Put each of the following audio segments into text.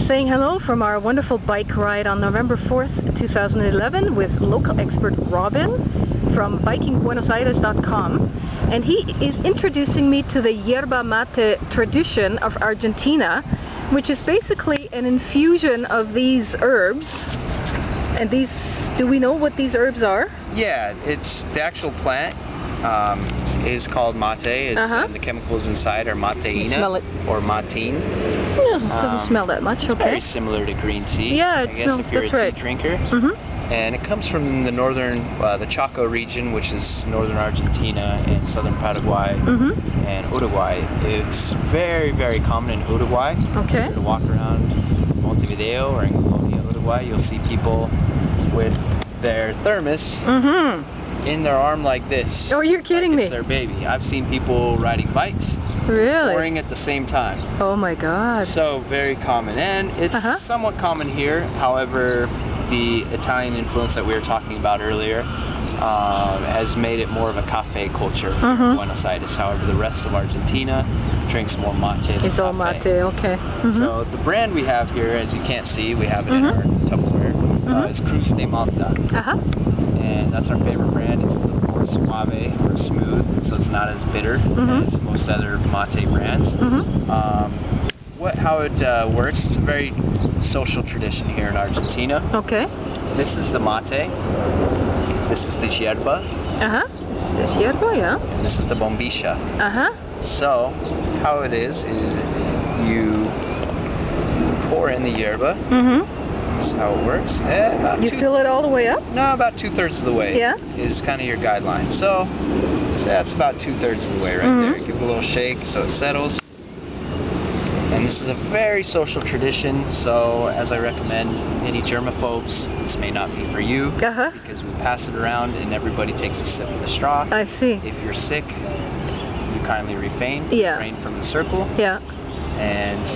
saying hello from our wonderful bike ride on November 4th, 2011 with local expert Robin from bikingbuenosaires.com, and he is introducing me to the yerba mate tradition of Argentina, which is basically an infusion of these herbs. And these, do we know what these herbs are? Yeah, it's the actual plant is called mate. It's, and the chemicals inside are mateina or matine. Yeah, it doesn't smell that much. Okay. Very similar to green tea. Yeah, I guess if you're a tea drinker. And it comes from the northern, the Chaco region, which is northern Argentina and southern Paraguay and Uruguay. It's very, very common in Uruguay. Okay. To walk around Montevideo or in Colonia, Uruguay, you'll see people with their thermos in their arm like this. Oh, you're kidding me. It's their baby. I've seen people riding bikes, pouring at the same time. Oh my God. So very common, and it's somewhat common here. However, the Italian influence that we were talking about earlier has made it more of a cafe culture in Buenos Aires. However, the rest of Argentina drinks more mate than It's all mate, okay. So the brand we have here, as you can't see, we have it in our Tupperware, is Cruz de Malta. And that's our favorite brand. It's a little more suave or smooth, so it's not as bitter as most other mate brands. How it works, it's a very social tradition here in Argentina. Okay. This is the mate. This is the yerba. This is the yerba, yeah. And this is the bombilla. So, how it is you pour in the yerba. That's how it works. You fill it all the way up? No, about 2/3 of the way is kind of your guideline. So that's about 2/3 of the way right there. Give it a little shake so it settles. And this is a very social tradition, so as I recommend any germaphobes, this may not be for you, because we pass it around and everybody takes a sip of the straw. I see. If you're sick, you kindly refrain from the circle. And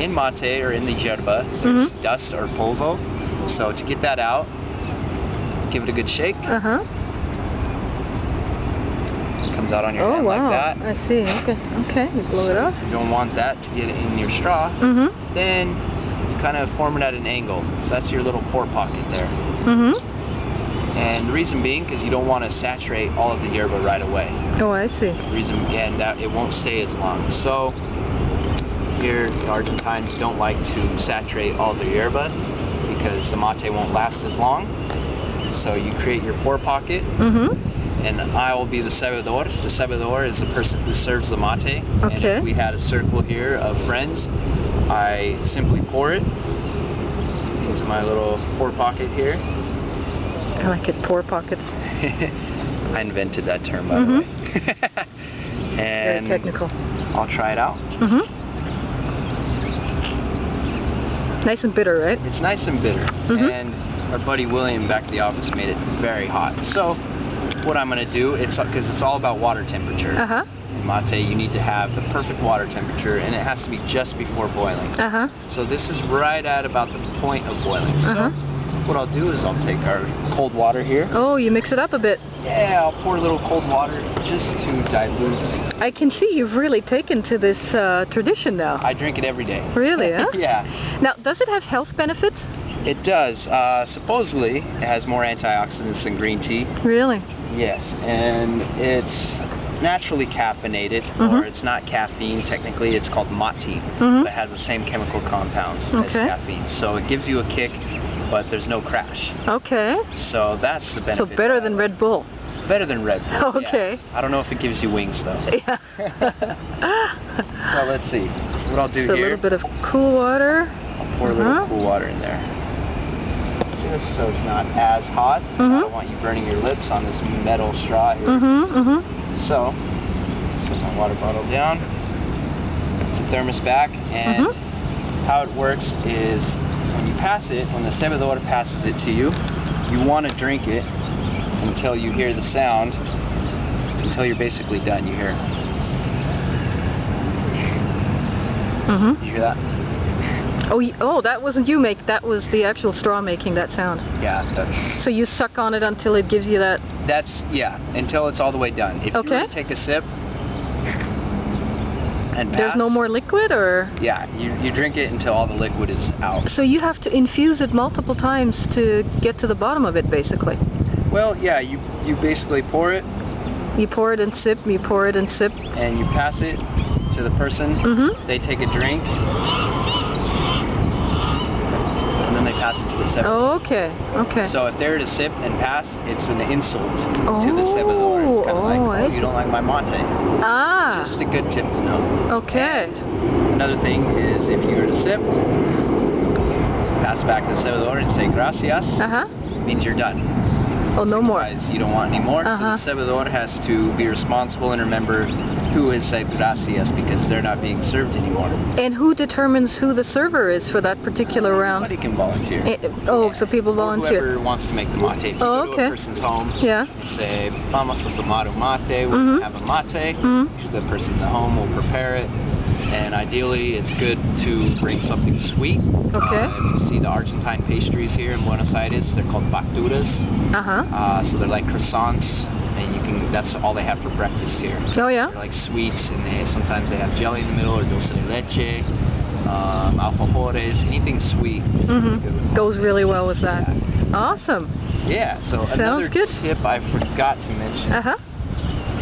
in mate, or in the yerba, there's dust or polvo, so to get that out, give it a good shake. It comes out on your hand like that. I see. Okay, you blow it off. You don't want that to get in your straw. Then you kind of form it at an angle. So that's your little pour pocket there. And the reason being, because you don't want to saturate all of the yerba right away. Oh, I see. The reason, and that it won't stay as long. So here, the Argentines don't like to saturate all the yerba because the mate won't last as long. So you create your pour pocket. And I will be the cebador. The cebador is the person who serves the mate. And if we had a circle here of friends, I simply pour it into my little pour pocket here. I like it, pour pocket. I invented that term, by the way. And very technical. I'll try it out. Nice and bitter, right? It's nice and bitter. And our buddy William back at the office made it very hot. So what I'm going to do, because it's all about water temperature. In mate, you need to have the perfect water temperature, and it has to be just before boiling. So this is right at about the point of boiling. So what I'll do is I'll take our cold water here. Oh, you mix it up a bit. Yeah, I'll pour a little cold water just to dilute. I can see you've really taken to this tradition now. I drink it every day. Really, huh? Yeah. Now, does it have health benefits? It does. Supposedly, it has more antioxidants than green tea. Really? Yes, and it's naturally caffeinated, or it's not caffeine technically, it's called matine, but it has the same chemical compounds as caffeine. So it gives you a kick, but the's no crash. So that's the benefit. So better than Red Bull? Better than Red Bull, I don't know if it gives you wings though. So let's see. What I'll do here. A little bit of cool water. I'll pour a little cool water in there. Just so it's not as hot. I don't want you burning your lips on this metal straw here. So, set my water bottle down, put the thermos back, and how it works is when you pass it, when the cebador passes it to you, you want to drink it until you hear the sound, until you're basically done. You hear. You hear that? Oh, that wasn't you that was the actual straw making that sound. Yeah. So you suck on it until it gives you that... Until it's all the way done. If you were to take a sip, and pass. There's no more liquid, or? Yeah, you drink it until all the liquid is out. So you have to infuse it multiple times to get to the bottom of it, basically. Well, yeah, you basically pour it. You pour it and sip, you pour it and sip. And you pass it to the person. They take a drink. And then they pass it to the cebador. Oh, okay, okay. So if they're to sip and pass, it's an insult to the cebador. It's kind of like, oh, you don't like my mate. Ah. Just a good tip to know. Okay. And another thing is, if you were to sip, pass back to the cebador and say gracias, means you're done. Oh, no more. You don't want any more. So the cebador has to be responsible and remember who has said gracias, because they're not being served anymore. And who determines who the server is for that particular round? Anybody can volunteer. So people volunteer. Whoever wants to make the mate. If you go to a person's home, you say, vamos a tomar un mate, we're going to have a mate. The person in the home will prepare it. And ideally, it's good to bring something sweet. Okay. If you see the Argentine pastries here in Buenos Aires, they're called facturas. So they're like croissants, and that's all they have for breakfast here. Oh, yeah? They're like sweets, and sometimes they have jelly in the middle, or dulce de leche, alfajores, anything sweet. Goes really well with that. Yeah. Awesome. Yeah, so another tip I forgot to mention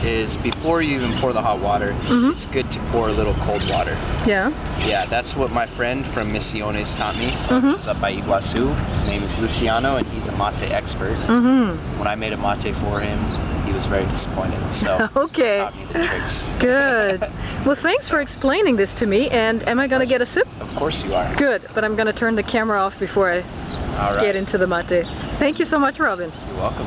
is before you even pour the hot water, it's good to pour a little cold water. Yeah? Yeah, that's what my friend from Misiones taught me. He's up by Iguazu. His name is Luciano, and he's a mate expert. When I made a mate for him, he was very disappointed. So he taught me the tricks. Good. Well, thanks for explaining this to me. And am I going to get a sip? Of course you are. Good, but I'm going to turn the camera off before I get into the mate. Thank you so much, Robin. You're welcome.